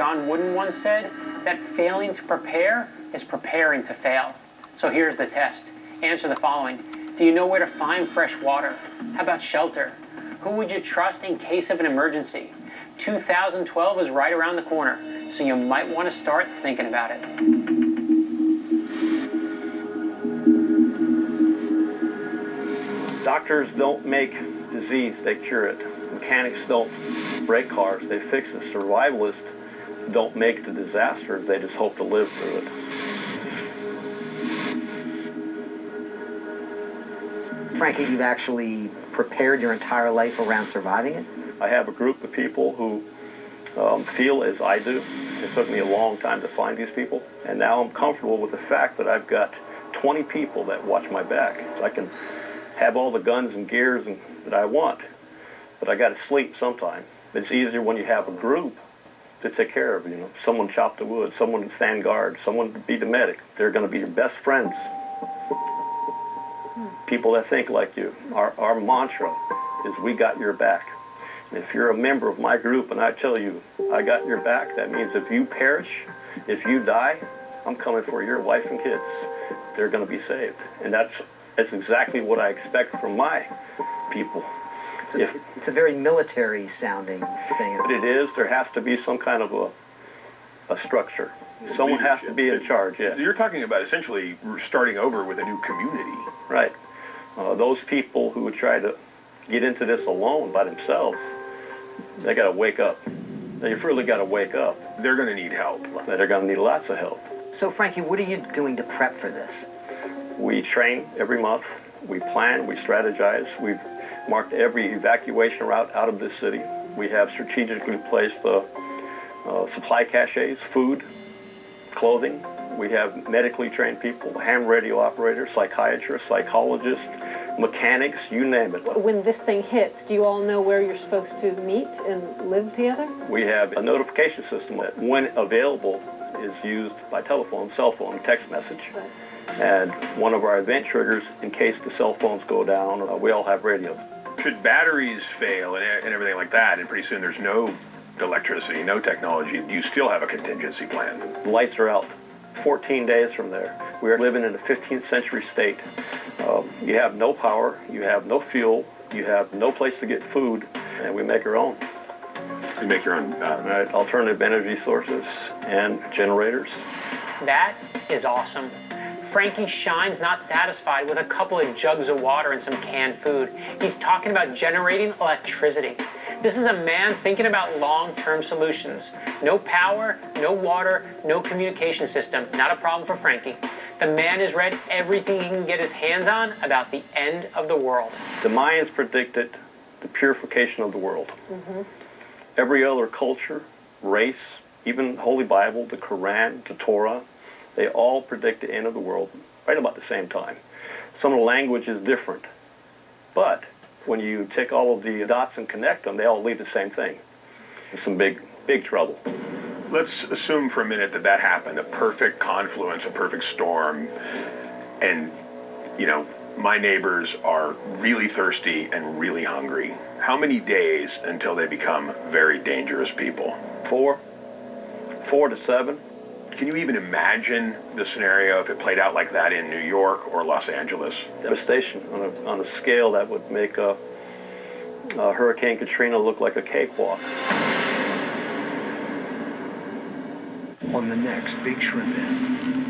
John Wooden once said that failing to prepare is preparing to fail. So here's the test. Answer the following. Do you know where to find fresh water? How about shelter? Who would you trust in case of an emergency? 2012 is right around the corner, so you might want to start thinking about it. Doctors don't make disease, they cure it. Mechanics don't break cars, they fix it. Survivalists don't make the disaster, they just hope to live through it. Frankie, you've actually prepared your entire life around surviving it? I have a group of people who feel as I do. It took me a long time to find these people, and now I'm comfortable with the fact that I've got 20 people that watch my back. So I can have all the guns and gears that I want, but I got to sleep sometime. It's easier when you have a group to take care of, you know. Someone chop the wood, someone to stand guard, someone to be the medic. They're going to be your best friends. People that think like you. Our mantra is we got your back. And if you're a member of my group and I tell you I got your back, that means if you perish, if you die, I'm coming for your wife and kids. They're going to be saved. And that's exactly what I expect from my people. It's a very military sounding thing. But it is. There has to be some kind of a structure. Someone has to be in charge, yeah. You're talking about essentially starting over with a new community. Right. Those people who would try to get into this alone by themselves, they got to wake up. They've really got to wake up. They're going to need help. They're going to need lots of help. So, Frankie, what are you doing to prep for this? We train every month. We plan. We strategize. We've marked every evacuation route out of this city. We have strategically placed the supply caches, food, clothing. We have medically trained people, ham radio operators, psychiatrists, psychologists, mechanics, you name it. When this thing hits, do you all know where you're supposed to meet and live together? We have a notification system that, when available, is used by telephone, cell phone, text message. Right. And one of our event triggers, in case the cell phones go down, we all have radios. Should batteries fail and everything like that, and pretty soon there's no electricity, no technology, do you still have a contingency plan? The lights are out. 14 days from there, we are living in a 15th century state. You have no power, you have no fuel, you have no place to get food, and we make our own. You make your own? Right, alternative energy sources and generators. That is awesome. Franke Schein's not satisfied with a couple of jugs of water and some canned food. He's talking about generating electricity. This is a man thinking about long-term solutions. No power, no water, no communication system. Not a problem for Franke. The man has read everything he can get his hands on about the end of the world. The Mayans predicted the purification of the world. Mm-hmm. Every other culture, race, even the Holy Bible, the Quran, the Torah, they all predict the end of the world right about the same time. Some of the language is different, but when you take all of the dots and connect them, they all lead the same thing. It's some big trouble. Let's assume for a minute that happened, a perfect confluence, a perfect storm, and, you know, my neighbors are really thirsty and really hungry. How many days until they become very dangerous people? 4 to 7. Can you even imagine the scenario if it played out like that in New York or Los Angeles? Devastation on a scale that would make Hurricane Katrina look like a cakewalk. On the next Big Shrimp In.